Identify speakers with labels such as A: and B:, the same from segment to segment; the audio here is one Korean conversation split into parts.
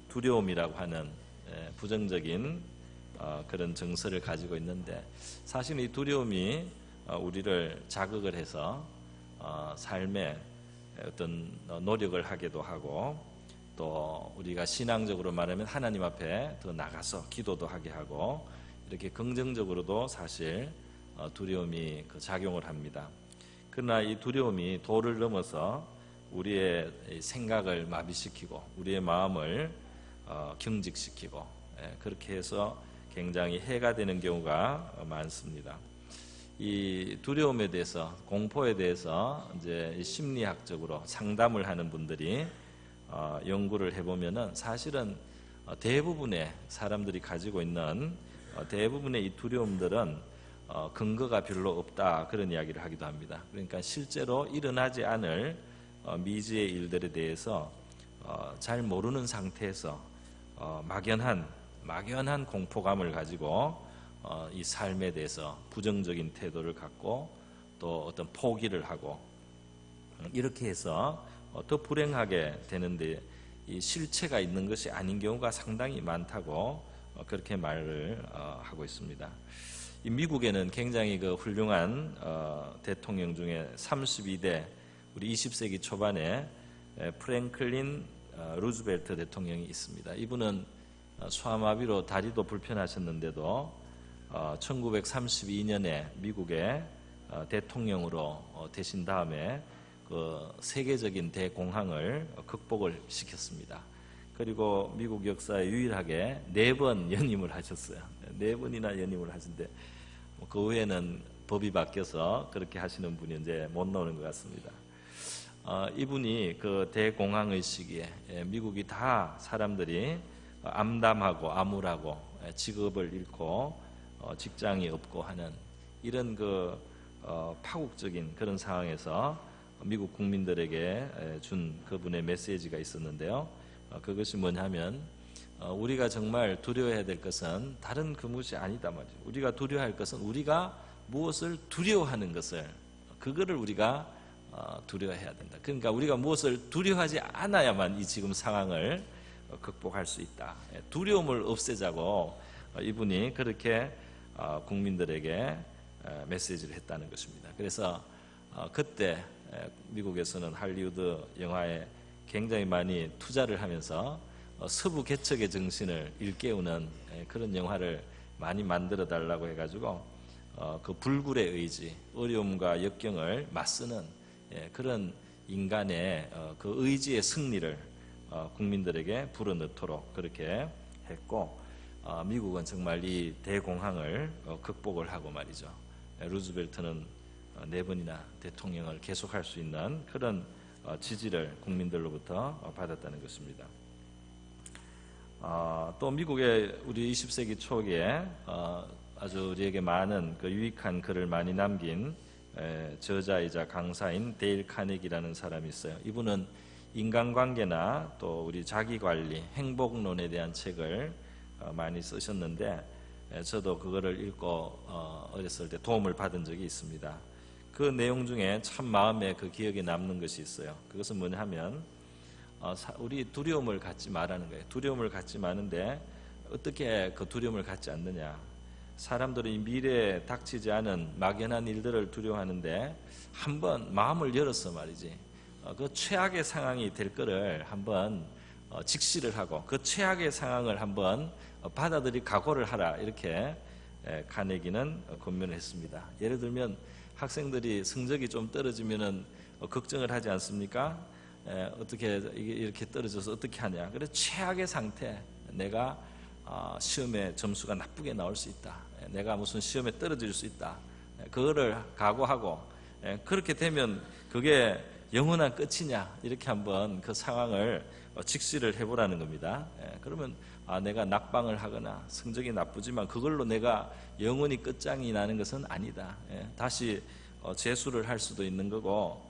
A: 두려움이라고 하는 부정적인 그런 정서를 가지고 있는데, 사실 이 두려움이 우리를 자극을 해서 삶에 어떤 노력을 하게도 하고, 또 우리가 신앙적으로 말하면 하나님 앞에 더 나가서 기도도 하게 하고, 이렇게 긍정적으로도 사실 두려움이 작용을 합니다. 그러나 이 두려움이 도를 넘어서 우리의 생각을 마비시키고 우리의 마음을 경직시키고, 그렇게 해서 굉장히 해가 되는 경우가 많습니다. 이 두려움에 대해서, 공포에 대해서 이제 심리학적으로 상담을 하는 분들이 연구를 해보면은 사실은 대부분의 사람들이 가지고 있는 대부분의 이 두려움들은 근거가 별로 없다, 그런 이야기를 하기도 합니다. 그러니까 실제로 일어나지 않을 미지의 일들에 대해서 잘 모르는 상태에서 막연한 공포감을 가지고 이 삶에 대해서 부정적인 태도를 갖고 또 어떤 포기를 하고, 이렇게 해서 더 불행하게 되는데, 이 실체가 있는 것이 아닌 경우가 상당히 많다고 그렇게 말을 하고 있습니다. 이 미국에는 굉장히 훌륭한 대통령 중에 32대 우리 20세기 초반에 프랭클린 루즈벨트 대통령이 있습니다. 이분은 소아마비로 다리도 불편하셨는데도 1932년에 미국의 대통령으로 되신 다음에 그 세계적인 대공황을 극복을 시켰습니다. 그리고 미국 역사에 유일하게 4번 연임을 하셨어요. 4번이나 연임을 하신데, 그 후에는 법이 바뀌어서 그렇게 하시는 분이 이제 못 나오는 것 같습니다. 이분이 그 대공황의 시기에 미국이 다 사람들이 암담하고 암울하고 직업을 잃고 직장이 없고 하는 이런 파국적인 그런 상황에서 미국 국민들에게 준 그분의 메시지가 있었는데요. 그것이 뭐냐면, 우리가 정말 두려워해야 될 것은 다른 그 무엇이 아니다 말이죠. 우리가 두려워할 것은 우리가 무엇을 두려워하는 것을, 그거를 우리가 두려워해야 된다. 그러니까 우리가 무엇을 두려워하지 않아야만 이 지금 상황을 극복할 수 있다. 두려움을 없애자고 이분이 그렇게 국민들에게 메시지를 했다는 것입니다. 그래서 그때 미국에서는 할리우드 영화에 굉장히 많이 투자를 하면서 서부 개척의 정신을 일깨우는 그런 영화를 많이 만들어 달라고 해가지고 그 불굴의 의지, 어려움과 역경을 맞서는 그런 인간의 그 의지의 승리를 국민들에게 불어넣도록 그렇게 했고, 미국은 정말 이 대공황을 극복을 하고 말이죠. 루즈벨트는 4번이나 대통령을 계속할 수 있는 그런 지지를 국민들로부터 받았다는 것입니다. 또 미국의 우리 20세기 초기에 아주 우리에게 많은 유익한 글을 많이 남긴 저자이자 강사인 데일 카네기라는 사람이 있어요. 이분은 인간관계나 또 우리 자기관리, 행복론에 대한 책을 많이 쓰셨는데, 저도 그거를 읽고 어렸을 때 도움을 받은 적이 있습니다. 그 내용 중에 참 마음에 기억에 남는 것이 있어요. 그것은 뭐냐 하면, 우리 두려움을 갖지 말라는 거예요. 두려움을 갖지 마는데 어떻게 그 두려움을 갖지 않느냐. 사람들은 이 미래에 닥치지 않은 막연한 일들을 두려워하는데, 한번 마음을 열어서 말이지, 그 최악의 상황이 될 거를 한번 직시를 하고 그 최악의 상황을 한번 받아들이 각오를 하라, 이렇게 카네기는 권면을 했습니다. 예를 들면 학생들이 성적이 좀 떨어지면은 걱정을 하지 않습니까? 어떻게 이렇게 떨어져서 어떻게 하냐. 그래서 최악의 상태, 내가 시험에 점수가 나쁘게 나올 수 있다, 내가 무슨 시험에 떨어질 수 있다, 그거를 각오하고, 그렇게 되면 그게 영원한 끝이냐, 이렇게 한번 그 상황을 직시를 해보라는 겁니다. 그러면 내가 낙방을 하거나 성적이 나쁘지만 그걸로 내가 영원히 끝장이 나는 것은 아니다. 다시 재수를 할 수도 있는 거고,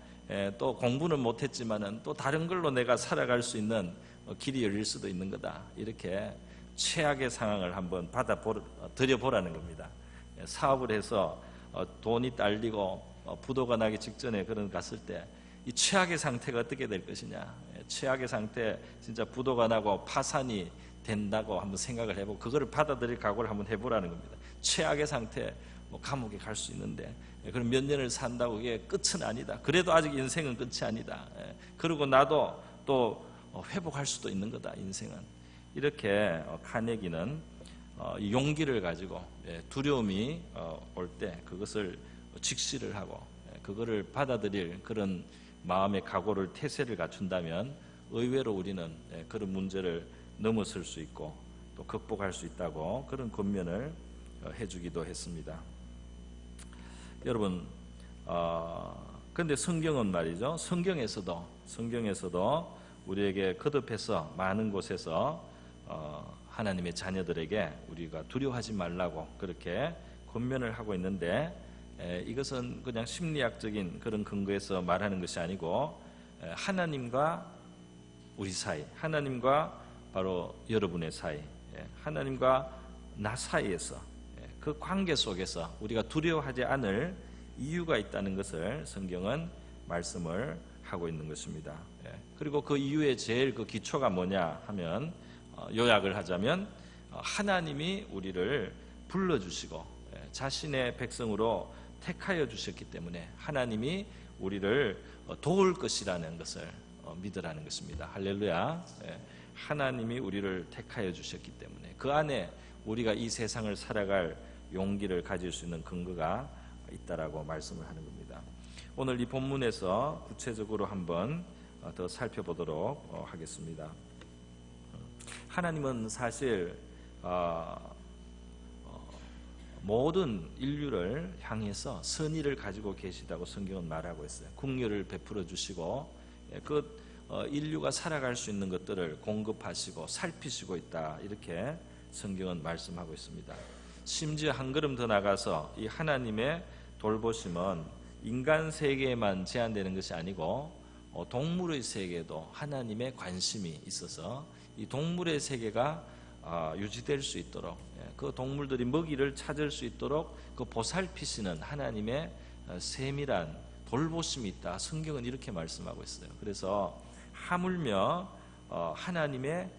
A: 또 공부는 못했지만은 또 다른 걸로 내가 살아갈 수 있는 길이 열릴 수도 있는 거다. 이렇게 최악의 상황을 한번 들여보라는 겁니다. 사업을 해서 돈이 딸리고 부도가 나기 직전에 그런 갔을 때 이 최악의 상태가 어떻게 될 것이냐, 최악의 상태, 진짜 부도가 나고 파산이 된다고 한번 생각을 해보고 그거를 받아들일 각오를 한번 해보라는 겁니다. 최악의 상태, 감옥에 갈 수 있는데 그럼 몇 년을 산다고 그게 끝은 아니다. 그래도 아직 인생은 끝이 아니다. 그러고 나도 또 회복할 수도 있는 거다, 인생은. 이렇게 카네기는 용기를 가지고 두려움이 올 때 그것을 직시를 하고 그거를 받아들일 그런 마음의 각오를 태세를 갖춘다면 의외로 우리는 그런 문제를 넘어설 수 있고 또 극복할 수 있다고 그런 권면을 해주기도 했습니다. 여러분, 그런데 성경은 말이죠. 성경에서도 우리에게 거듭해서 많은 곳에서 하나님의 자녀들에게 우리가 두려워하지 말라고 그렇게 권면을 하고 있는데 이것은 그냥 심리학적인 그런 근거에서 말하는 것이 아니고 하나님과 우리 사이, 하나님과 바로 여러분의 사이, 하나님과 나 사이에서 그 관계 속에서 우리가 두려워하지 않을 이유가 있다는 것을 성경은 말씀을 하고 있는 것입니다. 그리고 그 이유의 제일 그 기초가 뭐냐 하면 요약을 하자면 하나님이 우리를 불러주시고 자신의 백성으로 택하여 주셨기 때문에 하나님이 우리를 도울 것이라는 것을 믿으라는 것입니다. 할렐루야. 하나님이 우리를 택하여 주셨기 때문에 그 안에 우리가 이 세상을 살아갈 용기를 가질 수 있는 근거가 있다라고 말씀을 하는 겁니다. 오늘 이 본문에서 구체적으로 한번 더 살펴보도록 하겠습니다. 하나님은 사실 모든 인류를 향해서 선의를 가지고 계시다고 성경은 말하고 있어요. 긍휼을 베풀어 주시고 그 인류가 살아갈 수 있는 것들을 공급하시고 살피시고 있다, 이렇게 성경은 말씀하고 있습니다. 심지어 한 걸음 더 나가서 이 하나님의 돌보심은 인간 세계에만 제한되는 것이 아니고 동물의 세계에도 하나님의 관심이 있어서 이 동물의 세계가 유지될 수 있도록, 그 동물들이 먹이를 찾을 수 있도록 그 보살피시는 하나님의 세밀한 돌보심이 있다, 성경은 이렇게 말씀하고 있어요. 그래서 하물며 하나님의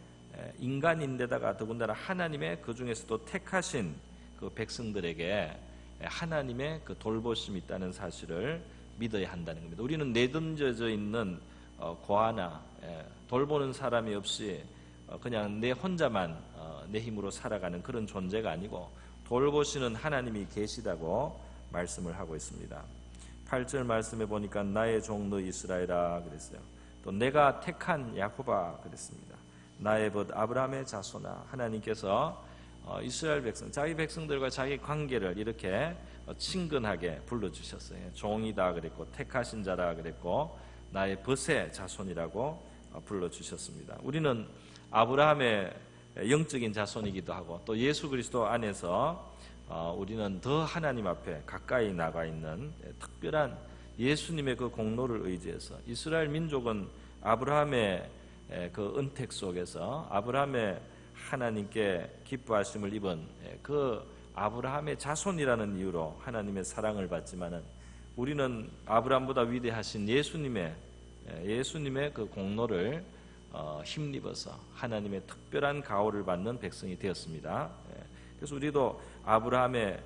A: 인간인데다가 더군다나 하나님의 그 중에서도 택하신 그 백성들에게 하나님의 그 돌보심이 있다는 사실을 믿어야 한다는 겁니다. 우리는 내던져져 있는 고아나 돌보는 사람이 없이 그냥 내 혼자만 내 힘으로 살아가는 그런 존재가 아니고 돌보시는 하나님이 계시다고 말씀을 하고 있습니다. 8절 말씀에 보니까 나의 종너 이스라엘아 그랬어요. 또 내가 택한 야곱아 그랬습니다. 나의 벗 아브라함의 자손아, 하나님께서 이스라엘 백성, 자기 백성들과 자기 관계를 이렇게 친근하게 불러주셨어요. 종이다 그랬고 택하신 자라 그랬고 나의 벗의 자손이라고 불러주셨습니다. 우리는 아브라함의 영적인 자손이기도 하고 또 예수 그리스도 안에서 우리는 더 하나님 앞에 가까이 나가 있는 특별한 예수님의 그 공로를 의지해서 이스라엘 민족은 아브라함의 그 은택 속에서 아브라함의 하나님께 기뻐하심을 입은 그 아브라함의 자손이라는 이유로 하나님의 사랑을 받지만은 우리는 아브라함보다 위대하신 예수님의 그 공로를 힘입어서 하나님의 특별한 가호를 받는 백성이 되었습니다. 그래서 우리도 아브라함의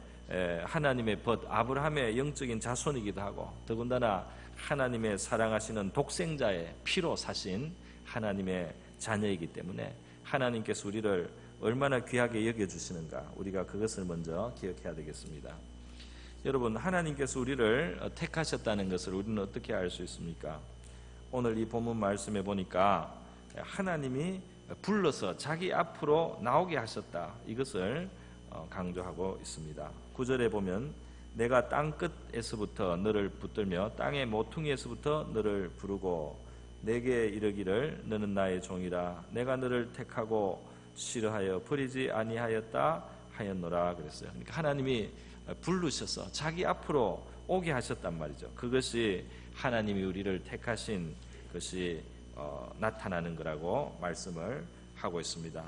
A: 하나님의 벗 아브라함의 영적인 자손이기도 하고 더군다나 하나님의 사랑하시는 독생자의 피로 사신 하나님의 자녀이기 때문에 하나님께서 우리를 얼마나 귀하게 여겨주시는가, 우리가 그것을 먼저 기억해야 되겠습니다. 여러분, 하나님께서 우리를 택하셨다는 것을 우리는 어떻게 알 수 있습니까? 오늘 이 본문 말씀에 보니까 하나님이 불러서 자기 앞으로 나오게 하셨다, 이것을 강조하고 있습니다. 9절에 보면 내가 땅 끝에서부터 너를 붙들며 땅의 모퉁이에서부터 너를 부르고 내게 이르기를 너는 나의 종이라 내가 너를 택하고 싫어하여 버리지 아니하였다 하였노라 그랬어요. 그러니까 하나님이 부르셔서 자기 앞으로 오게 하셨단 말이죠. 그것이 하나님이 우리를 택하신 것이 나타나는 거라고 말씀을 하고 있습니다.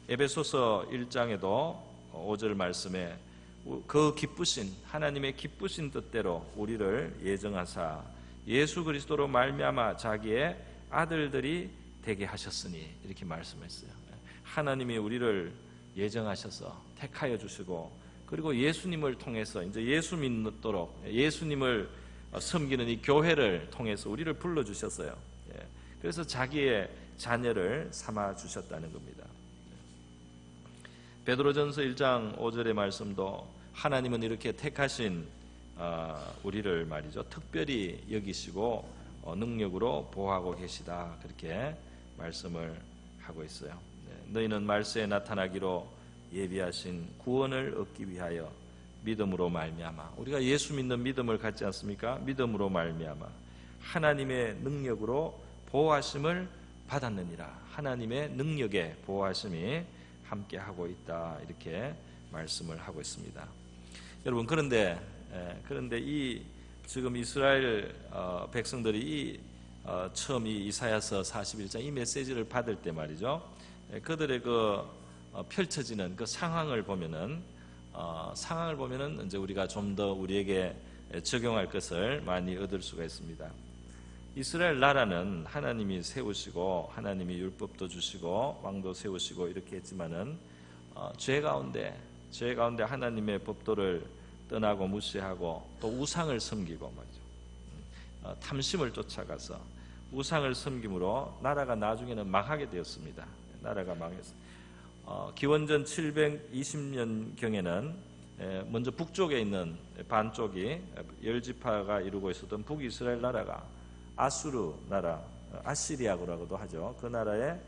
A: 에베소서 1장에도 5절 말씀에 그 기쁘신 하나님의 기쁘신 뜻대로 우리를 예정하사 예수 그리스도로 말미암아 자기의 아들들이 되게 하셨으니 이렇게 말씀했어요. 하나님이 우리를 예정하셔서 택하여 주시고, 그리고 예수님을 통해서 이제 예수 믿도록, 예수님을 섬기는 이 교회를 통해서 우리를 불러주셨어요. 그래서 자기의 자녀를 삼아 주셨다는 겁니다. 베드로전서 1장 5절의 말씀도 하나님은 이렇게 택하신 우리를 말이죠, 특별히 여기시고 능력으로 보호하고 계시다, 그렇게 말씀을 하고 있어요. 너희는 말세에 나타나기로 예비하신 구원을 얻기 위하여 믿음으로 말미암아, 우리가 예수 믿는 믿음을 갖지 않습니까? 믿음으로 말미암아 하나님의 능력으로 보호하심을 받았느니라. 하나님의 능력의 보호하심이 함께하고 있다, 이렇게 말씀을 하고 있습니다. 여러분, 그런데 이 지금 이스라엘 백성들이 처음 이 이사야서 41장 이 메시지를 받을 때 말이죠, 그들의 그 펼쳐지는 그 상황을 보면은 이제 우리가 좀 더 우리에게 적용할 것을 많이 얻을 수가 있습니다. 이스라엘 나라는 하나님이 세우시고 하나님이 율법도 주시고 왕도 세우시고 이렇게 했지만은 죄 가운데 하나님의 법도를 떠나고 무시하고 또 우상을 섬기고 말이죠, 탐심을 쫓아가서 우상을 섬김으로 나라가 나중에는 망하게 되었습니다. 나라가 망했어요. 기원전 720년경에는 먼저 북쪽에 있는 반쪽이 10지파가 이루고 있었던 북이스라엘 나라가 아수르 나라, 아시리아라고도 하죠. 그 나라의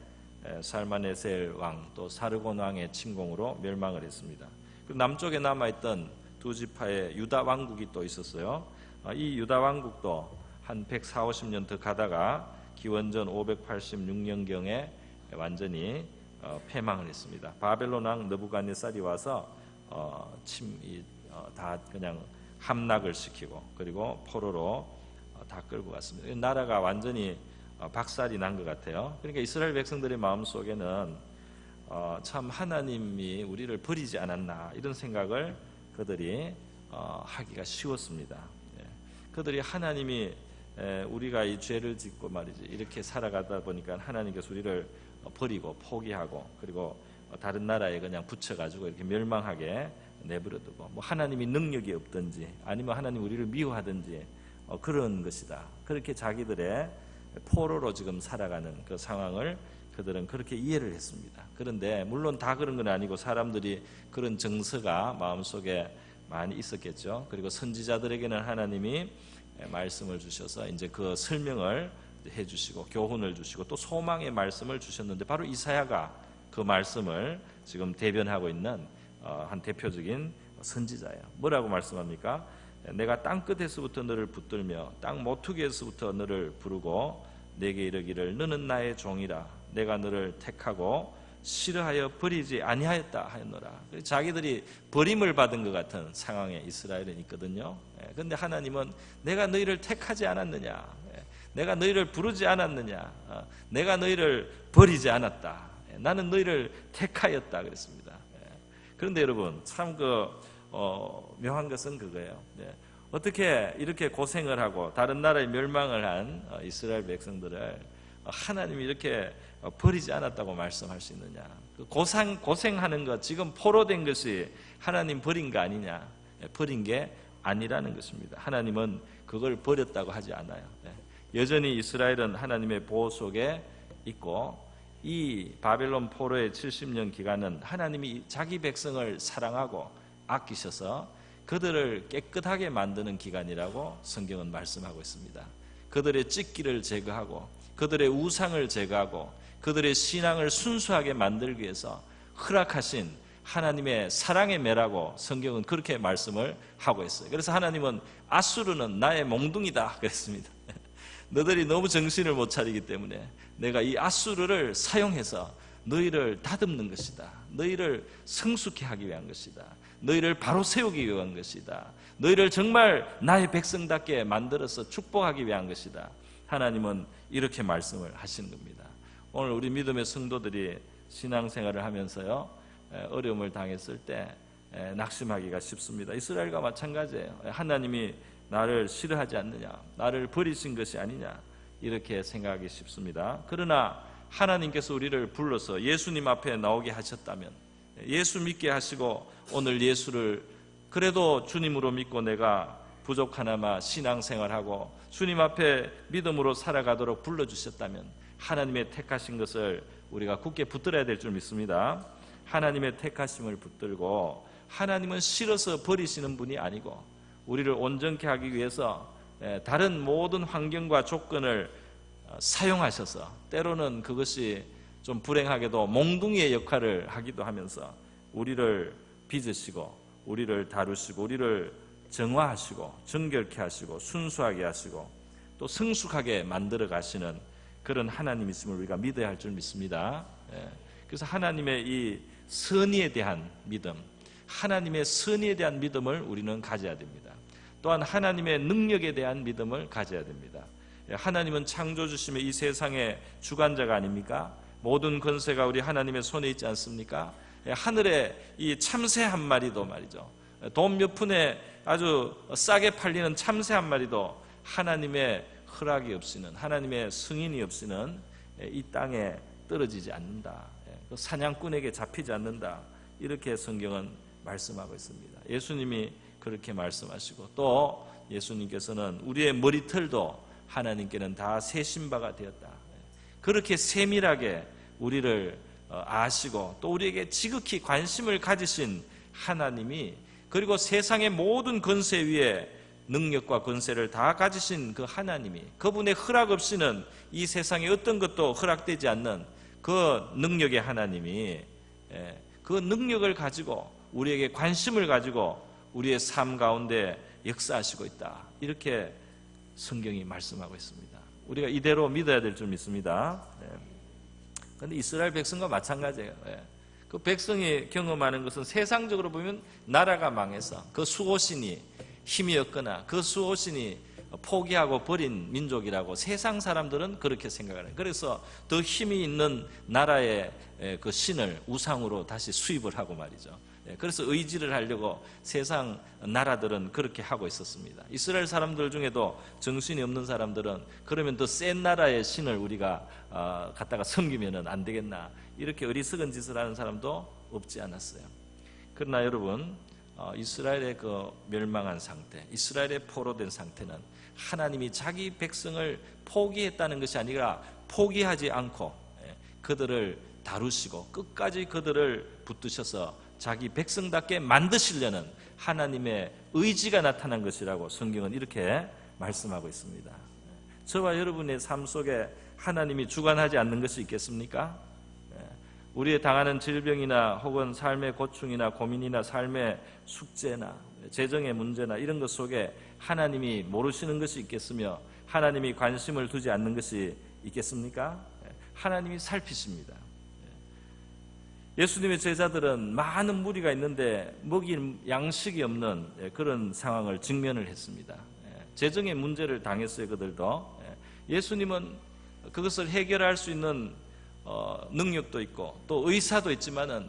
A: 살마네셀 왕 또 사르곤 왕의 침공으로 멸망을 했습니다. 그 남쪽에 남아있던 두 지파의 유다 왕국이 또 있었어요. 이 유다 왕국도 한 140~50년 더 가다가 기원전 586년경에 완전히 패망을 했습니다. 바벨론 왕 느부갓네살이 와서 다 그냥 함락을 시키고 그리고 포로로 다 끌고 갔습니다. 나라가 완전히 박살이 난 것 같아요. 그러니까 이스라엘 백성들의 마음속에는 참 하나님이 우리를 버리지 않았나, 이런 생각을 그들이 하기가 쉬웠습니다. 그들이 하나님이 우리가 이 죄를 짓고 말이지 이렇게 살아가다 보니까 하나님께서 우리를 버리고 포기하고 그리고 다른 나라에 그냥 붙여가지고 이렇게 멸망하게 내버려두고, 뭐 하나님이 능력이 없든지 아니면 하나님 우리를 미워하든지 그런 것이다, 그렇게 자기들의 포로로 지금 살아가는 그 상황을 그들은 그렇게 이해를 했습니다. 그런데 물론 다 그런 건 아니고 사람들이 그런 정서가 마음속에 많이 있었겠죠. 그리고 선지자들에게는 하나님이 말씀을 주셔서 이제 그 설명을 해주시고 교훈을 주시고 또 소망의 말씀을 주셨는데, 바로 이사야가 그 말씀을 지금 대변하고 있는 한 대표적인 선지자예요. 뭐라고 말씀합니까? 내가 땅 끝에서부터 너를 붙들며 땅 모퉁이에서부터 너를 부르고 내게 이르기를 너는 나의 종이라. 내가 너를 택하고 싫어하여 버리지 아니하였다 하였노라. 자기들이 버림을 받은 것 같은 상황에 이스라엘은 있거든요. 그런데 하나님은 내가 너희를 택하지 않았느냐, 내가 너희를 부르지 않았느냐, 내가 너희를 버리지 않았다, 나는 너희를 택하였다 그랬습니다. 그런데 여러분, 참 묘한 것은 그거예요. 어떻게 이렇게 고생을 하고 다른 나라에 멸망을 한 이스라엘 백성들을 하나님이 이렇게 버리지 않았다고 말씀할 수 있느냐? 고생하는 것, 지금 포로된 것이 하나님 버린 거 아니냐? 버린 게 아니라는 것입니다. 하나님은 그걸 버렸다고 하지 않아요. 여전히 이스라엘은 하나님의 보호 속에 있고, 이 바벨론 포로의 70년 기간은 하나님이 자기 백성을 사랑하고 아끼셔서 그들을 깨끗하게 만드는 기간이라고 성경은 말씀하고 있습니다. 그들의 찢기를 제거하고 그들의 우상을 제거하고 그들의 신앙을 순수하게 만들기 위해서 허락하신 하나님의 사랑의 매라고 성경은 그렇게 말씀을 하고 있어요. 그래서 하나님은 아수르는 나의 몽둥이다 그랬습니다. 너희들이 너무 정신을 못 차리기 때문에 내가 이 아수르를 사용해서 너희를 다듬는 것이다. 너희를 성숙해 하기 위한 것이다. 너희를 바로 세우기 위한 것이다. 너희를 정말 나의 백성답게 만들어서 축복하기 위한 것이다. 하나님은 이렇게 말씀을 하시는 겁니다. 오늘 우리 믿음의 성도들이 신앙생활을 하면서요, 어려움을 당했을 때 낙심하기가 쉽습니다. 이스라엘과 마찬가지예요. 하나님이 나를 싫어하지 않느냐, 나를 버리신 것이 아니냐, 이렇게 생각하기 쉽습니다. 그러나 하나님께서 우리를 불러서 예수님 앞에 나오게 하셨다면, 예수 믿게 하시고 오늘 예수를 그래도 주님으로 믿고 내가 부족하나마 신앙생활하고 주님 앞에 믿음으로 살아가도록 불러주셨다면 하나님의 택하신 것을 우리가 굳게 붙들어야 될 줄 믿습니다. 하나님의 택하심을 붙들고, 하나님은 싫어서 버리시는 분이 아니고 우리를 온전케 하기 위해서 다른 모든 환경과 조건을 사용하셔서, 때로는 그것이 좀 불행하게도 몽둥이의 역할을 하기도 하면서 우리를 빚으시고 우리를 다루시고 우리를 정화하시고 정결케 하시고 순수하게 하시고 또 성숙하게 만들어 가시는 그런 하나님이심을 우리가 믿어야 할 줄 믿습니다. 그래서 하나님의 이 선의에 대한 믿음, 하나님의 선의에 대한 믿음을 우리는 가져야 됩니다. 또한 하나님의 능력에 대한 믿음을 가져야 됩니다. 하나님은 창조주심의 이 세상의 주관자가 아닙니까? 모든 권세가 우리 하나님의 손에 있지 않습니까? 하늘에 이 참새 한 마리도 말이죠, 돈 몇 푼에 아주 싸게 팔리는 참새 한 마리도 하나님의 허락이 없이는, 하나님의 승인이 없이는 이 땅에 떨어지지 않는다. 그 사냥꾼에게 잡히지 않는다. 이렇게 성경은 말씀하고 있습니다. 예수님이 그렇게 말씀하시고, 또 예수님께서는 우리의 머리털도 하나님께는 다 세신 바가 되었다. 그렇게 세밀하게 우리를 아시고 또 우리에게 지극히 관심을 가지신 하나님이, 그리고 세상의 모든 권세 위에 능력과 권세를 다 가지신 그 하나님이, 그분의 허락 없이는 이 세상에 어떤 것도 허락되지 않는 그 능력의 하나님이 그 능력을 가지고 우리에게 관심을 가지고 우리의 삶 가운데 역사하시고 있다. 이렇게 성경이 말씀하고 있습니다. 우리가 이대로 믿어야 될 줄 믿습니다. 그런데 이스라엘 백성과 마찬가지예요. 그 백성이 경험하는 것은 세상적으로 보면 나라가 망해서 그 수호신이 힘이 없거나 그 수호신이 포기하고 버린 민족이라고 세상 사람들은 그렇게 생각을 해요. 그래서 더 힘이 있는 나라의 그 신을 우상으로 다시 수입을 하고 말이죠. 그래서 의지를 하려고 세상 나라들은 그렇게 하고 있었습니다. 이스라엘 사람들 중에도 정신이 없는 사람들은 그러면 더 센 나라의 신을 우리가 갖다가 섬기면 안 되겠나, 이렇게 어리석은 짓을 하는 사람도 없지 않았어요. 그러나 여러분, 이스라엘의 그 멸망한 상태, 이스라엘의 포로된 상태는 하나님이 자기 백성을 포기했다는 것이 아니라 포기하지 않고 그들을 다루시고 끝까지 그들을 붙드셔서 자기 백성답게 만드시려는 하나님의 의지가 나타난 것이라고 성경은 이렇게 말씀하고 있습니다. 저와 여러분의 삶 속에 하나님이 주관하지 않는 것이 있겠습니까? 우리의 당하는 질병이나 혹은 삶의 고충이나 고민이나 삶의 숙제나 재정의 문제나 이런 것 속에 하나님이 모르시는 것이 있겠으며 하나님이 관심을 두지 않는 것이 있겠습니까? 하나님이 살피십니다. 예수님의 제자들은 많은 무리가 있는데 먹일 양식이 없는 그런 상황을 직면을 했습니다. 재정의 문제를 당했어요. 그들도. 예수님은 그것을 해결할 수 있는 능력도 있고 또 의사도 있지만은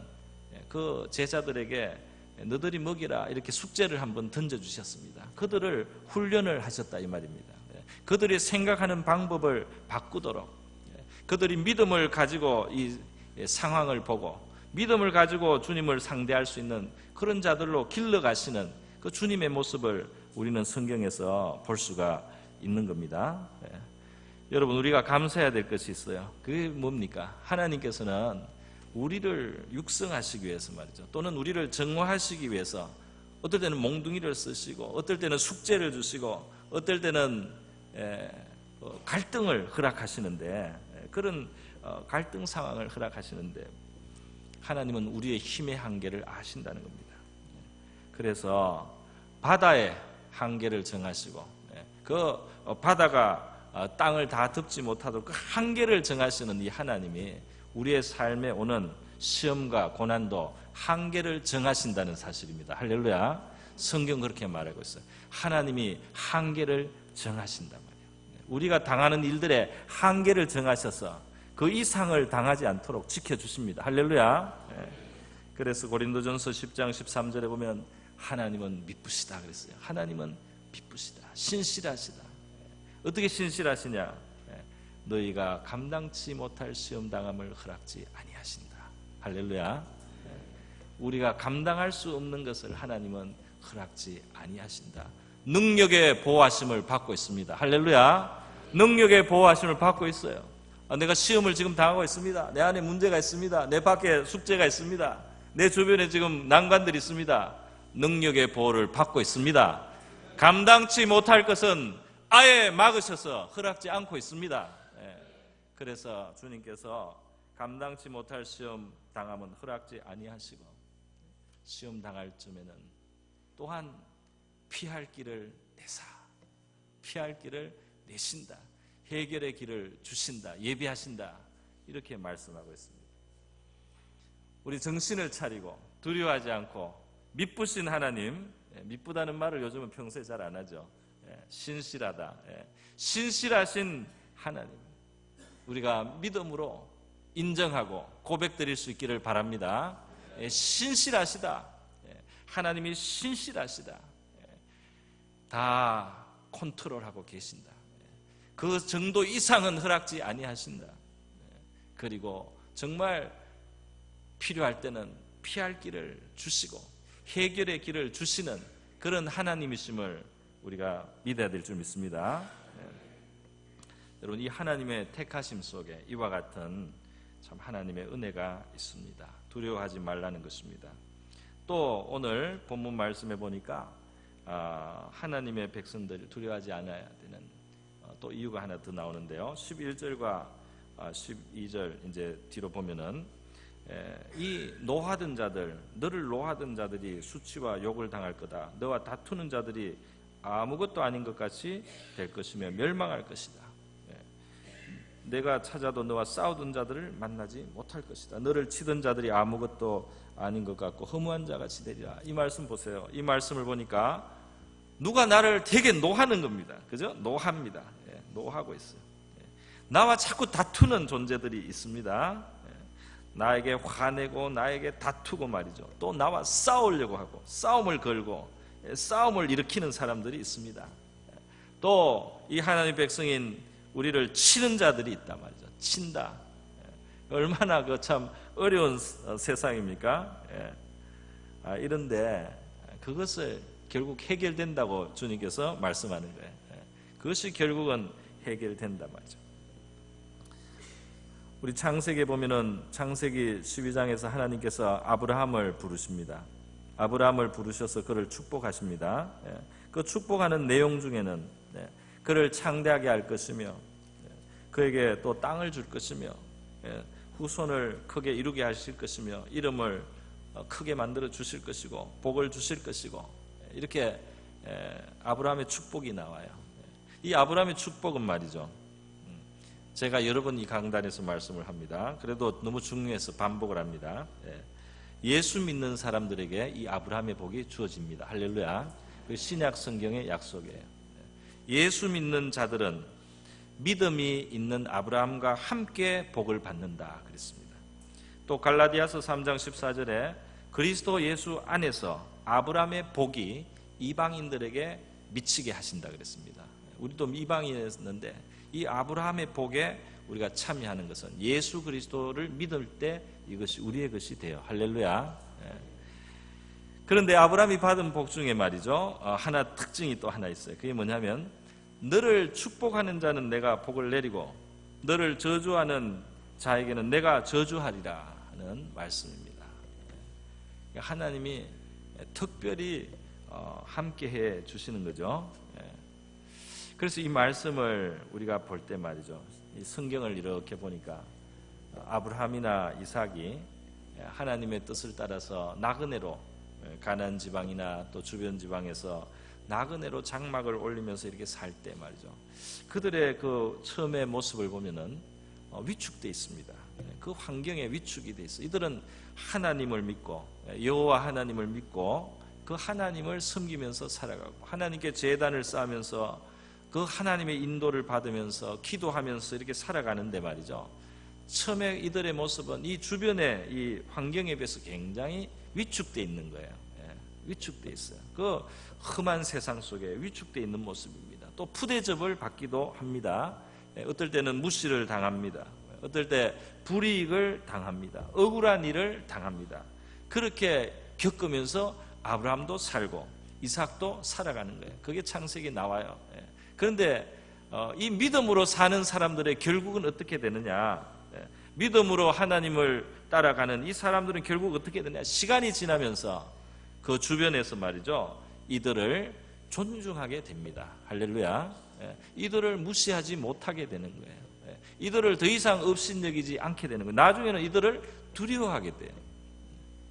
A: 그 제자들에게 너들이 먹이라 이렇게 숙제를 한번 던져주셨습니다. 그들을 훈련을 하셨다 이 말입니다. 그들이 생각하는 방법을 바꾸도록, 그들이 믿음을 가지고 이 상황을 보고 믿음을 가지고 주님을 상대할 수 있는 그런 자들로 길러가시는 그 주님의 모습을 우리는 성경에서 볼 수가 있는 겁니다. 여러분, 우리가 감사해야 될 것이 있어요. 그게 뭡니까? 하나님께서는 우리를 육성하시기 위해서 말이죠, 또는 우리를 정화하시기 위해서 어떨 때는 몽둥이를 쓰시고 어떨 때는 숙제를 주시고 어떨 때는 갈등을 허락하시는데, 그런 갈등 상황을 허락하시는데 하나님은 우리의 힘의 한계를 아신다는 겁니다. 그래서 바다의 한계를 정하시고 그 바다가 땅을 다 덮지 못하도록 그 한계를 정하시는 이 하나님이 우리의 삶에 오는 시험과 고난도 한계를 정하신다는 사실입니다. 할렐루야. 성경 그렇게 말하고 있어요. 하나님이 한계를 정하신단 말이에요. 우리가 당하는 일들의 한계를 정하셔서 그 이상을 당하지 않도록 지켜주십니다. 할렐루야. 그래서 고린도전서 10장 13절에 보면 하나님은 미쁘시다 그랬어요. 하나님은 미쁘시다, 신실하시다. 어떻게 신실하시냐? 너희가 감당치 못할 시험 당함을 허락지 아니하신다. 할렐루야. 우리가 감당할 수 없는 것을 하나님은 허락지 아니하신다. 능력의 보호하심을 받고 있습니다. 할렐루야. 능력의 보호하심을 받고 있어요. 내가 시험을 지금 당하고 있습니다. 내 안에 문제가 있습니다. 내 밖에 숙제가 있습니다. 내 주변에 지금 난관들이 있습니다. 능력의 보호를 받고 있습니다. 감당치 못할 것은 아예 막으셔서 허락지 않고 있습니다. 그래서 주님께서 감당치 못할 시험 당함은 허락지 아니하시고 시험 당할 쯤에는 또한 피할 길을 내사, 피할 길을 내신다, 해결의 길을 주신다, 예비하신다, 이렇게 말씀하고 있습니다. 우리 정신을 차리고 두려워하지 않고 미쁘신 하나님, 미쁘다는 말을 요즘은 평소에 잘 안 하죠. 신실하다, 신실하신 하나님, 우리가 믿음으로 인정하고 고백드릴 수 있기를 바랍니다. 신실하시다, 하나님이 신실하시다, 다 컨트롤하고 계신다, 그 정도 이상은 허락지 아니하신다. 그리고 정말 필요할 때는 피할 길을 주시고 해결의 길을 주시는 그런 하나님이심을 우리가 믿어야 될 줄 믿습니다. 여러분, 이 하나님의 택하심 속에 이와 같은 참 하나님의 은혜가 있습니다. 두려워하지 말라는 것입니다. 또 오늘 본문 말씀에 보니까 하나님의 백성들이 두려워하지 않아야 되는 또 이유가 하나 더 나오는데요. 11절과 12절 이제 뒤로 보면은 이 노하던 자들, 너를 노하던 자들이 수치와 욕을 당할 거다. 너와 다투는 자들이 아무것도 아닌 것 같이 될 것이며 멸망할 것이다. 내가 찾아도 너와 싸우던 자들을 만나지 못할 것이다. 너를 치던 자들이 아무것도 아닌 것 같고 허무한 자같이 되리라. 이 말씀 보세요. 이 말씀을 보니까 누가 나를 되게 노하는 겁니다. 그죠? 노합니다. 노하고 있어요. 나와 자꾸 다투는 존재들이 있습니다. 나에게 화내고 나에게 다투고 말이죠. 또 나와 싸우려고 하고 싸움을 걸고 싸움을 일으키는 사람들이 있습니다. 또 이 하나님 백성인 우리를 치는 자들이 있단 말이죠. 친다. 얼마나 그 참 어려운 세상입니까? 이런데 그것을 결국 해결된다고 주님께서 말씀하는 거예요. 그것이 결국은 해결된단 말이죠. 우리 창세기에 보면은 창세기 12장에서 하나님께서 아브라함을 부르십니다. 아브라함을 부르셔서 그를 축복하십니다. 그 축복하는 내용 중에는 그를 창대하게 할 것이며 그에게 또 땅을 줄 것이며 후손을 크게 이루게 하실 것이며 이름을 크게 만들어 주실 것이고 복을 주실 것이고 이렇게 아브라함의 축복이 나와요. 이 아브라함의 축복은 말이죠, 제가 여러 번 이 강단에서 말씀을 합니다. 그래도 너무 중요해서 반복을 합니다. 예수 믿는 사람들에게 이 아브라함의 복이 주어집니다. 할렐루야. 그 신약 성경의 약속이에요. 예수 믿는 자들은 믿음이 있는 아브라함과 함께 복을 받는다 그랬습니다. 또 갈라디아서 3장 14절에 그리스도 예수 안에서 아브라함의 복이 이방인들에게 미치게 하신다 그랬습니다. 우리도 이방인이었는데 이 아브라함의 복에 우리가 참여하는 것은 예수 그리스도를 믿을 때 이것이 우리의 것이 돼요. 할렐루야. 그런데 아브라함이 받은 복 중에 말이죠, 하나 특징이 또 하나 있어요. 그게 뭐냐면 너를 축복하는 자는 내가 복을 내리고 너를 저주하는 자에게는 내가 저주하리라 하는 말씀입니다. 하나님이 특별히 함께해 주시는 거죠. 그래서 이 말씀을 우리가 볼 때 말이죠, 이 성경을 이렇게 보니까 아브라함이나 이삭이 하나님의 뜻을 따라서 나그네로 가나안 지방이나 또 주변 지방에서 나그네로 장막을 올리면서 이렇게 살 때 말이죠, 그들의 그 처음의 모습을 보면은 위축돼 있습니다. 그 환경에 위축이 돼 있어. 이들은 하나님을 믿고 여호와 하나님을 믿고 그 하나님을 섬기면서 살아가고 하나님께 제단을 쌓으면서 그 하나님의 인도를 받으면서 기도하면서 이렇게 살아가는데 말이죠, 처음에 이들의 모습은 이 주변의 이 환경에 비해서 굉장히 위축돼 있는 거예요. 위축돼 있어요. 그 험한 세상 속에 위축돼 있는 모습입니다. 또 푸대접을 받기도 합니다. 어떨 때는 무시를 당합니다. 어떨 때 불이익을 당합니다. 억울한 일을 당합니다. 그렇게 겪으면서 아브라함도 살고 이삭도 살아가는 거예요. 그게 창세기에 나와요. 그런데 이 믿음으로 사는 사람들의 결국은 어떻게 되느냐? 믿음으로 하나님을 따라가는 이 사람들은 결국 어떻게 되느냐? 시간이 지나면서 그 주변에서 말이죠, 이들을 존중하게 됩니다. 할렐루야. 이들을 무시하지 못하게 되는 거예요. 이들을 더 이상 업신여기지 않게 되는 거예요. 나중에는 이들을 두려워하게 돼요.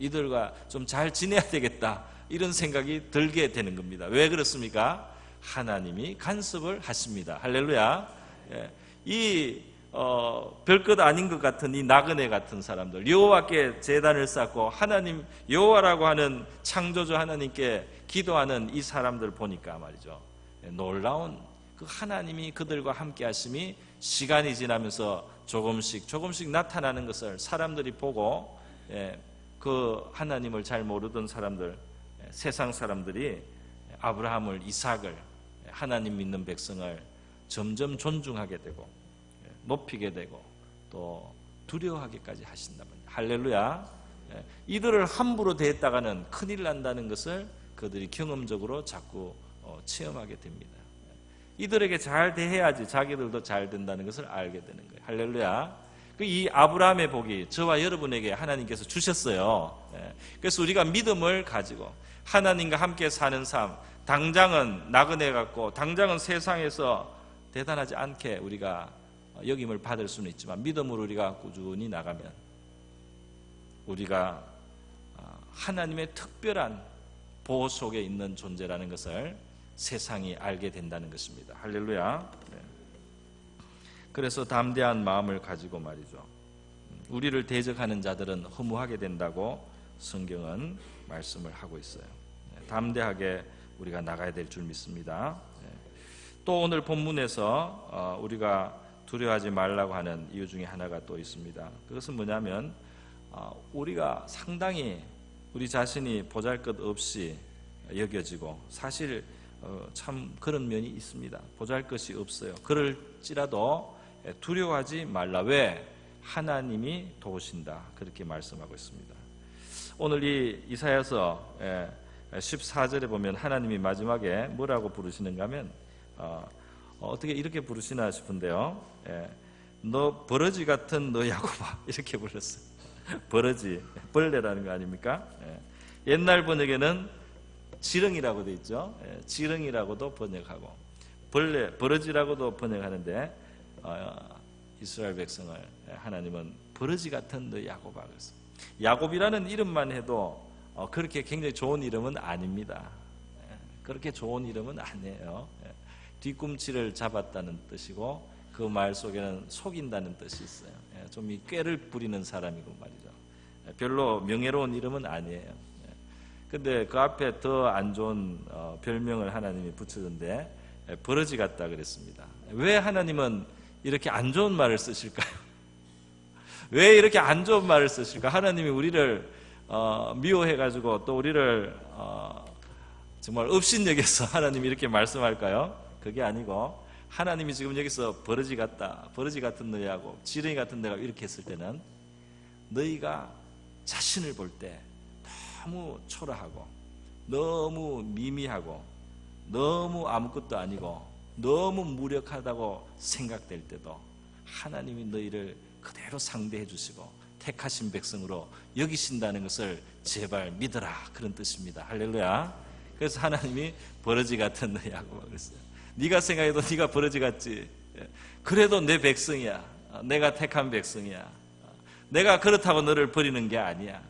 A: 이들과 좀 잘 지내야 되겠다, 이런 생각이 들게 되는 겁니다. 왜 그렇습니까? 하나님이 간섭을 하십니다. 할렐루야. 이 별것 아닌 것 같은 이 나그네 같은 사람들, 여호와께 제단을 쌓고 하나님 여호와라고 하는 창조주 하나님께 기도하는 이 사람들 보니까 말이죠, 놀라운 그 하나님이 그들과 함께 하심이 시간이 지나면서 조금씩 나타나는 것을 사람들이 보고, 그 하나님을 잘 모르던 사람들, 세상 사람들이 아브라함을, 이삭을, 하나님 믿는 백성을 점점 존중하게 되고 높이게 되고 또 두려워하기까지 하신단 말이에요. 할렐루야. 이들을 함부로 대했다가는 큰일 난다는 것을 그들이 경험적으로 자꾸 체험하게 됩니다. 이들에게 잘 대해야지 자기들도 잘 된다는 것을 알게 되는 거예요. 할렐루야. 이 아브라함의 복이 저와 여러분에게 하나님께서 주셨어요. 그래서 우리가 믿음을 가지고 하나님과 함께 사는 삶, 당장은 나그네 같고 당장은 세상에서 대단하지 않게 우리가 여김을 받을 수는 있지만, 믿음으로 우리가 꾸준히 나가면 우리가 하나님의 특별한 보호 속에 있는 존재라는 것을 세상이 알게 된다는 것입니다. 할렐루야. 그래서 담대한 마음을 가지고 말이죠, 우리를 대적하는 자들은 허무하게 된다고 성경은 말씀을 하고 있어요. 담대하게 우리가 나가야 될 줄 믿습니다. 또 오늘 본문에서 우리가 두려워하지 말라고 하는 이유 중에 하나가 또 있습니다. 그것은 뭐냐면, 우리가 상당히 우리 자신이 보잘것없이 여겨지고, 사실 참 그런 면이 있습니다. 보잘것이 없어요. 그럴지라도 두려워하지 말라. 왜? 하나님이 도우신다. 그렇게 말씀하고 있습니다. 오늘 이 이사야서 14절에 보면 하나님이 마지막에 뭐라고 부르시는가 하면, 어떻게 이렇게 부르시나 싶은데요, 너 버러지 같은 너 야곱아, 이렇게 불렀어요. 버러지, 벌레라는 거 아닙니까? 옛날 번역에는 지렁이라고 되어 있죠. 지렁이라고도 번역하고 벌레, 버러지라고도 번역하는데, 이스라엘 백성을 하나님은 버러지 같은 너 야곱아 그랬어요. 야곱이라는 이름만 해도 그렇게 굉장히 좋은 이름은 아닙니다. 그렇게 좋은 이름은 아니에요. 뒤꿈치를 잡았다는 뜻이고, 그 말 속에는 속인다는 뜻이 있어요. 좀 이 꾀를 부리는 사람이고 말이죠. 별로 명예로운 이름은 아니에요. 근데 그 앞에 더 안 좋은 별명을 하나님이 붙이던데, 버러지 같다 그랬습니다. 왜 하나님은 이렇게 안 좋은 말을 쓰실까요? 왜 이렇게 안 좋은 말을 쓰실까? 하나님이 우리를 미워해가지고 또 우리를 정말 업신여겨서 하나님이 이렇게 말씀할까요? 그게 아니고, 하나님이 지금 여기서 버러지 같다, 버러지 같은 너희하고 지렁이 같은 너희가 이렇게 했을 때는, 너희가 자신을 볼 때 너무 초라하고 너무 미미하고 너무 아무것도 아니고 너무 무력하다고 생각될 때도 하나님이 너희를 그대로 상대해 주시고 택하신 백성으로 여기신다는 것을 제발 믿어라, 그런 뜻입니다. 할렐루야. 그래서 하나님이 버러지 같은 너희하고 그랬어요. 네가 생각해도 네가 버러지 같지, 그래도 내 백성이야. 내가 택한 백성이야. 내가 그렇다고 너를 버리는 게 아니야.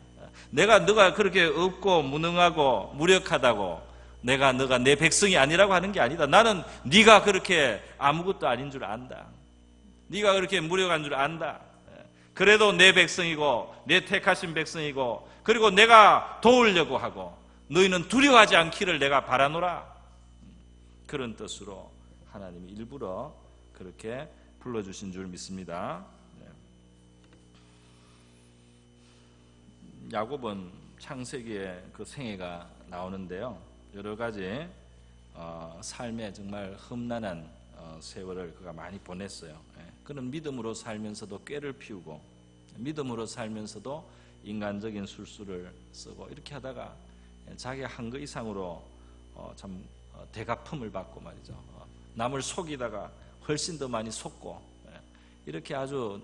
A: 너가 그렇게 없고 무능하고 무력하다고 너가 내 백성이 아니라고 하는 게 아니다. 나는 네가 그렇게 아무것도 아닌 줄 안다. 네가 그렇게 무력한 줄 안다. 그래도 내 백성이고 내 택하신 백성이고, 그리고 내가 도우려고 하고 너희는 두려워하지 않기를 내가 바라노라. 그런 뜻으로 하나님이 일부러 그렇게 불러주신 줄 믿습니다. 야곱은 창세기에 그 생애가 나오는데요, 여러 가지 삶에 정말 험난한 세월을 그가 많이 보냈어요. 그는 믿음으로 살면서도 꾀를 피우고 믿음으로 살면서도 인간적인 술수를 쓰고 이렇게 하다가 자기가 한 것 이상으로 참 대가품을 받고 말이죠. 남을 속이다가 훨씬 더 많이 속고 이렇게 아주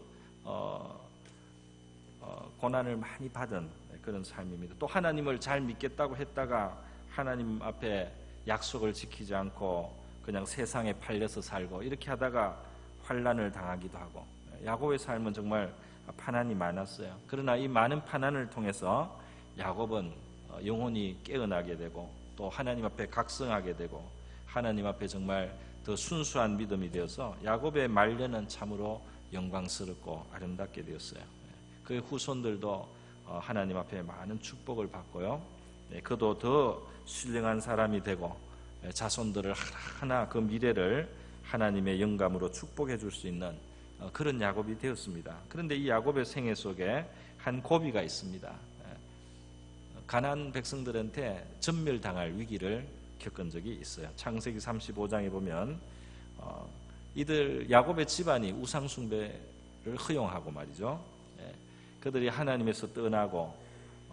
A: 고난을 많이 받은 그런 삶입니다. 또 하나님을 잘 믿겠다고 했다가 하나님 앞에 약속을 지키지 않고 그냥 세상에 팔려서 살고 이렇게 하다가 환난을 당하기도 하고 야곱의 삶은 정말 파난이 많았어요. 그러나 이 많은 파난을 통해서 야곱은 영혼이 깨어나게 되고 또 하나님 앞에 각성하게 되고 하나님 앞에 정말 더 순수한 믿음이 되어서 야곱의 말년은 참으로 영광스럽고 아름답게 되었어요. 그의 후손들도 하나님 앞에 많은 축복을 받고요. 그도 더 신령한 사람이 되고 자손들을 하나 그 미래를 하나님의 영감으로 축복해 줄 수 있는 그런 야곱이 되었습니다. 그런데 이 야곱의 생애 속에 한 고비가 있습니다. 가나안 백성들한테 전멸당할 위기를 겪은 적이 있어요. 창세기 35장에 보면 이들 야곱의 집안이 우상 숭배를 허용하고 말이죠. 그들이 하나님에서 떠나고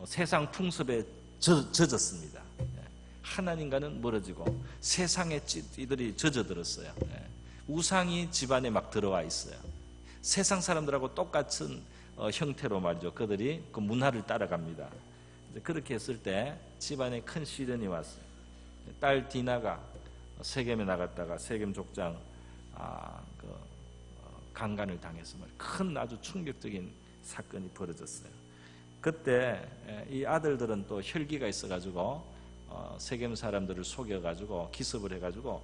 A: 세상 풍습에 젖었습니다. 하나님과는 멀어지고 세상에 이들이 젖어들었어요. 우상이 집안에 막 들어와 있어요. 세상 사람들하고 똑같은 형태로 말이죠. 그들이 그 문화를 따라갑니다. 그렇게 했을 때 집안에 큰 시련이 왔어요. 딸 디나가 세겜에 나갔다가 세겜 족장 강간을 당해서 큰 아주 충격적인 사건이 벌어졌어요. 그때 이 아들들은 또 혈기가 있어가지고 세겜 사람들을 속여가지고 기습을 해가지고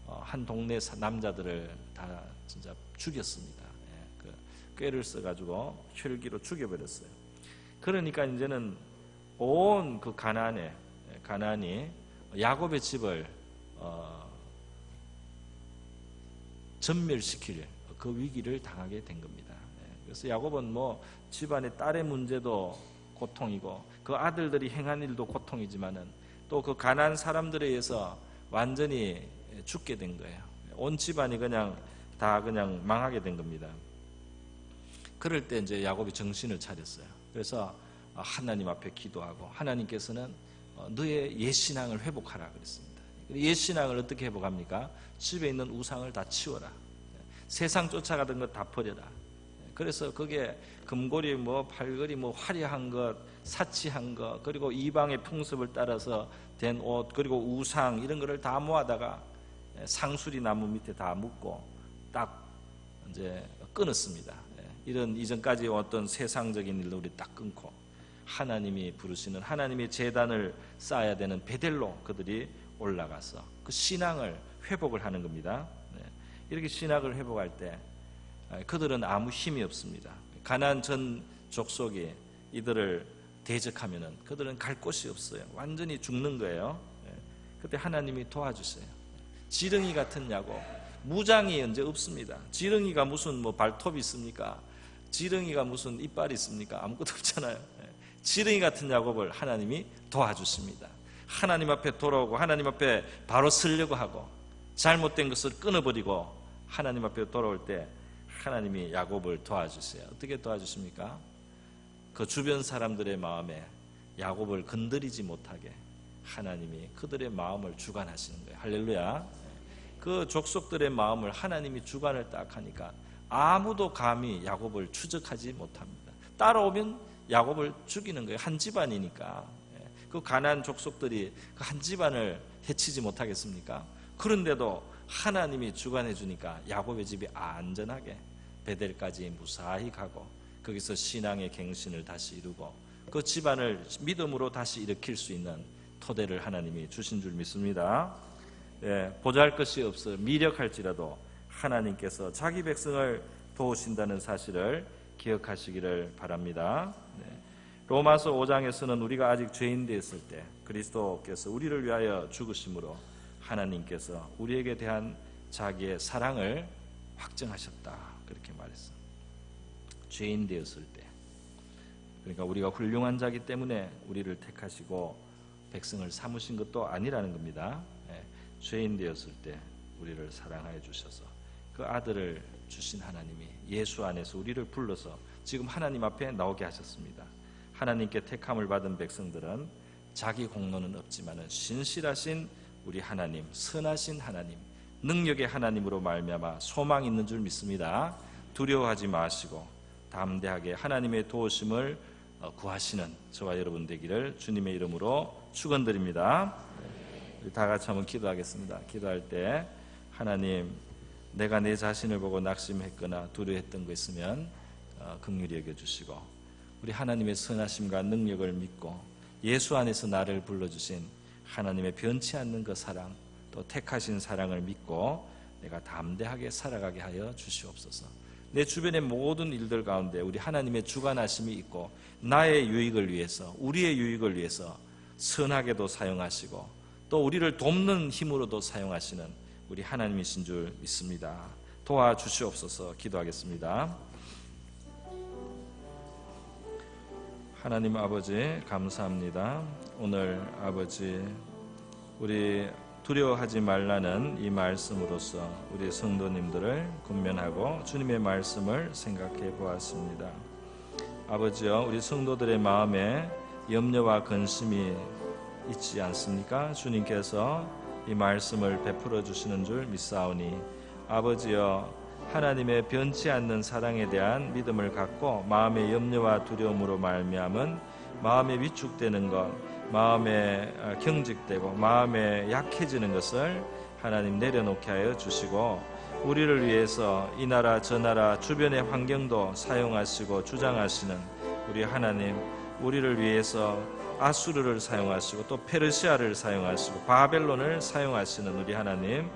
A: 한 동네 남자들을 다 진짜 죽였습니다. 그 꾀를 써가지고 혈기로 죽여버렸어요. 그러니까 이제는 온 그 가나안이 야곱의 집을 전멸시킬 그 위기를 당하게 된 겁니다. 그래서 야곱은 뭐 집안의 딸의 문제도 고통이고 그 아들들이 행한 일도 고통이지만은 또 그 가나안 사람들에 의해서 완전히 죽게 된 거예요. 온 집안이 그냥 다 그냥 망하게 된 겁니다. 그럴 때 이제 야곱이 정신을 차렸어요. 그래서 하나님 앞에 기도하고 하나님께서는 너의 옛신앙을 회복하라 그랬습니다. 옛신앙을 어떻게 회복합니까? 집에 있는 우상을 다 치워라. 세상 쫓아가던 것 다 버려라. 그래서 그게 금고리 뭐 팔걸이 뭐 화려한 것, 사치한 것, 그리고 이방의 풍습을 따라서 된 옷, 그리고 우상 이런 거를 다 모아다가 상수리 나무 밑에 다 묶고 딱 이제 끊었습니다. 이런 이전까지 어떤 세상적인 일도 우리 딱 끊고 하나님이 부르시는 하나님의 제단을 쌓아야 되는 베델로 그들이 올라가서 그 신앙을 회복을 하는 겁니다. 이렇게 신앙을 회복할 때 그들은 아무 힘이 없습니다. 가나안 전 족속이 이들을 대적하면은 그들은 갈 곳이 없어요. 완전히 죽는 거예요. 그때 하나님이 도와주세요. 지렁이 같은 야곱, 무장이 이제 없습니다. 지렁이가 무슨 뭐 발톱이 있습니까? 지렁이가 무슨 이빨이 있습니까? 아무것도 없잖아요. 지렁이 같은 야곱을 하나님이 도와주십니다. 하나님 앞에 돌아오고 하나님 앞에 바로 서려고 하고 잘못된 것을 끊어버리고 하나님 앞에 돌아올 때 하나님이 야곱을 도와주세요. 어떻게 도와주십니까? 그 주변 사람들의 마음에 야곱을 건드리지 못하게 하나님이 그들의 마음을 주관하시는 거예요. 할렐루야. 그 족속들의 마음을 하나님이 주관을 딱 하니까 아무도 감히 야곱을 추적하지 못합니다. 따라오면 야곱을 죽이는 거예요. 한 집안이니까. 그 가나안 족속들이 그 한 집안을 해치지 못하겠습니까? 그런데도 하나님이 주관해 주니까 야곱의 집이 안전하게 베델까지 무사히 가고 거기서 신앙의 갱신을 다시 이루고 그 집안을 믿음으로 다시 일으킬 수 있는 토대를 하나님이 주신 줄 믿습니다. 보잘것이 없어 미력할지라도 하나님께서 자기 백성을 도우신다는 사실을 기억하시기를 바랍니다. 로마서 5장에서는 우리가 아직 죄인 되었을 때 그리스도께서 우리를 위하여 죽으심으로 하나님께서 우리에게 대한 자기의 사랑을 확증하셨다 그렇게 말했어요. 죄인 되었을 때, 그러니까 우리가 훌륭한 자기 때문에 우리를 택하시고 백성을 삼으신 것도 아니라는 겁니다. 죄인 되었을 때 우리를 사랑하여 주셔서 그 아들을 주신 하나님이 예수 안에서 우리를 불러서 지금 하나님 앞에 나오게 하셨습니다. 하나님께 택함을 받은 백성들은 자기 공로는 없지만은 신실하신 우리 하나님, 선하신 하나님, 능력의 하나님으로 말미암아 소망이 있는 줄 믿습니다. 두려워하지 마시고 담대하게 하나님의 도우심을 구하시는 저와 여러분 되기를 주님의 이름으로 축원드립니다. 우리 다 같이 한번 기도하겠습니다. 기도할 때 하나님, 내가 내 자신을 보고 낙심했거나 두려워했던 거 있으면 긍휼히 여겨주시고 우리 하나님의 선하심과 능력을 믿고 예수 안에서 나를 불러주신 하나님의 변치 않는 그 사랑, 또 택하신 사랑을 믿고 내가 담대하게 살아가게 하여 주시옵소서. 내 주변의 모든 일들 가운데 우리 하나님의 주관하심이 있고 나의 유익을 위해서, 우리의 유익을 위해서 선하게도 사용하시고 또 우리를 돕는 힘으로도 사용하시는 우리 하나님이신 줄 믿습니다. 도와주시옵소서. 기도하겠습니다. 하나님 아버지 감사합니다. 오늘 아버지 우리 두려워하지 말라는 이 말씀으로써 우리 성도님들을 권면하고 주님의 말씀을 생각해 보았습니다. 아버지여, 우리 성도들의 마음에 염려와 근심이 있지 않습니까? 주님께서 이 말씀을 베풀어 주시는 줄 믿사오니 아버지여, 하나님의 변치 않는 사랑에 대한 믿음을 갖고 마음의 염려와 두려움으로 말미암은 마음에 위축되는 것, 마음에 경직되고 마음에 약해지는 것을 하나님 내려놓게 하여 주시고 우리를 위해서 이 나라 저 나라 주변의 환경도 사용하시고 주장하시는 우리 하나님, 우리를 위해서 아수르를 사용하시고 또 페르시아를 사용하시고 바벨론을 사용하시는 우리 하나님,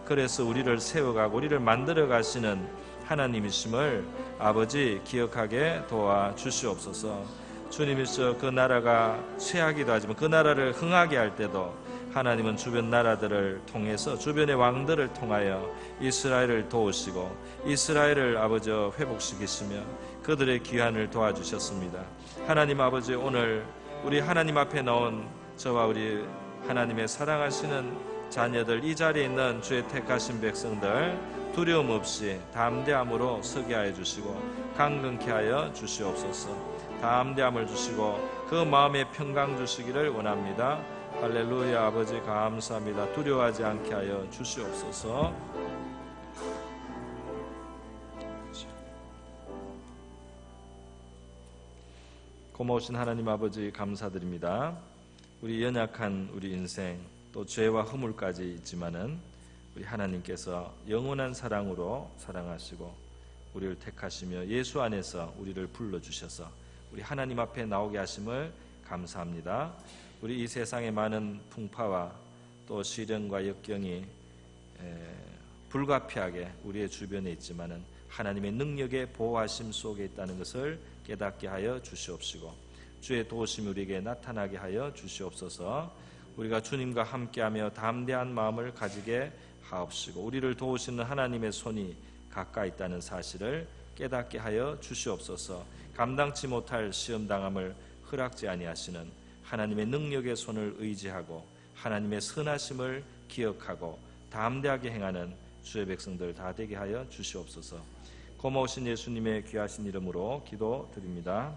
A: 그래서 우리를 세워가고 우리를 만들어 가시는 하나님이심을 아버지 기억하게 도와주시옵소서. 주님이서 그 나라가 쇠하기도 하지만 그 나라를 흥하게 할 때도 하나님은 주변 나라들을 통해서 주변의 왕들을 통하여 이스라엘을 도우시고 이스라엘을 아버지 회복시키시며 그들의 귀환을 도와주셨습니다. 하나님 아버지, 오늘 우리 하나님 앞에 나온 저와 우리 하나님의 사랑하시는 자녀들, 이 자리에 있는 주의 택하신 백성들 두려움 없이 담대함으로 서게 하여 주시고 강건케 하여 주시옵소서. 담대함을 주시고 그 마음에 평강 주시기를 원합니다. 할렐루야. 아버지 감사합니다. 두려워하지 않게 하여 주시옵소서. 고마우신 하나님 아버지 감사드립니다. 우리 연약한 우리 인생 또 죄와 허물까지 있지만은 우리 하나님께서 영원한 사랑으로 사랑하시고 우리를 택하시며 예수 안에서 우리를 불러주셔서 우리 하나님 앞에 나오게 하심을 감사합니다. 우리 이 세상의 많은 풍파와 또 시련과 역경이 불가피하게 우리의 주변에 있지만은 하나님의 능력의 보호하심 속에 있다는 것을 깨닫게 하여 주시옵시고 주의 도우심이 우리에게 나타나게 하여 주시옵소서. 우리가 주님과 함께하며 담대한 마음을 가지게 하옵시고 우리를 도우시는 하나님의 손이 가까이 있다는 사실을 깨닫게 하여 주시옵소서. 감당치 못할 시험당함을 허락지 아니하시는 하나님의 능력의 손을 의지하고 하나님의 선하심을 기억하고 담대하게 행하는 주의 백성들 다 되게 하여 주시옵소서. 고마우신 예수님의 귀하신 이름으로 기도드립니다.